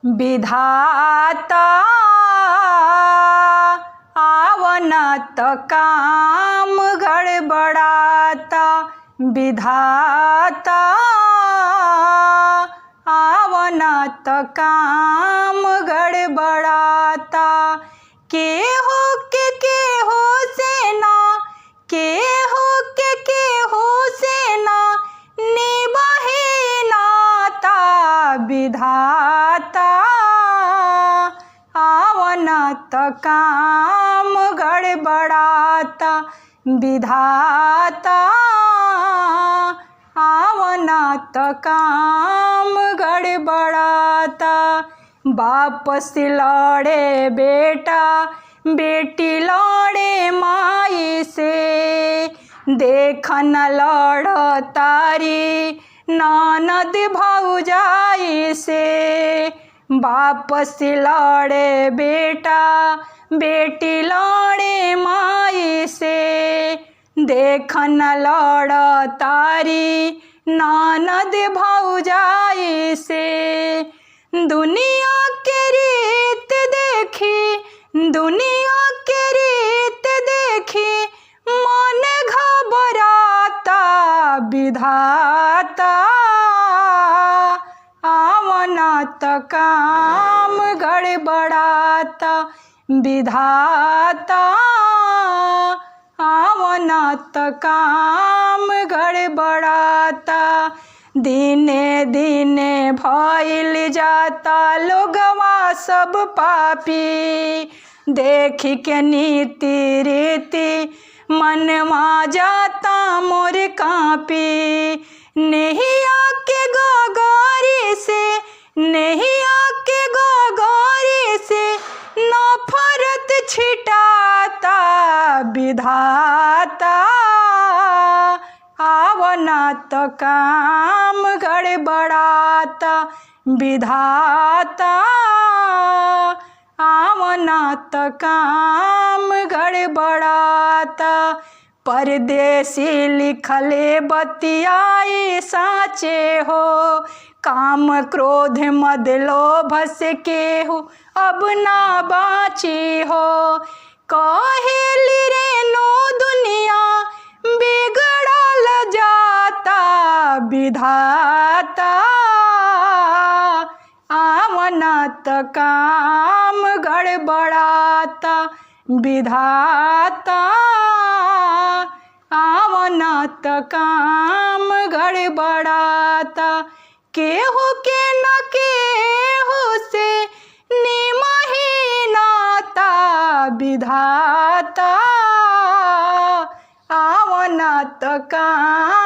विधाता आवना त काम गड़बड़ाता। विधाता आवना त काम गड़बड़ाता। केहू सेना केहू सेना निभाही नाता। विधाता आवना त काम गड़बड़ाता। विधाता आवना त काम गड़बड़ाता। बाप से लड़े बेटा बेटी लड़े माई से। देखन लड़ तारी ननद भौजाई से। बाप से लड़े बेटा बेटी लड़े माई से। देखन लड़ तारी ननद भौजाई से। दुनिया के रीत देखी दुनिया के रीत देखी मन घबराता। विधाता आवना त काम गड़बड़ाता। विधाता आवना त काम गड़बड़ाता। दिने दिने भइल जाता लोगवा सब पापी। देख के नीति रीति मनवा जाता मोर कापी। नैया के गोगोरी से नैया के गोगोरी से नफरत छिटाता। विधाता आवना त काम गड़बड़ाता। विधाता आवना त काम गड़बड़ाता। परदेसी लिखले बतियाई साचे हो। काम क्रोध मद लोभ से केहू अब ना बाची हो। कहेली रेनो दुनिया बिगड़ल जाता। विधाता आवना त काम गड़बड़ाता। विधाता आवना त काम गड़बड़ाता। केहू के न केहू से निमही नाता। विधाता आवना त काम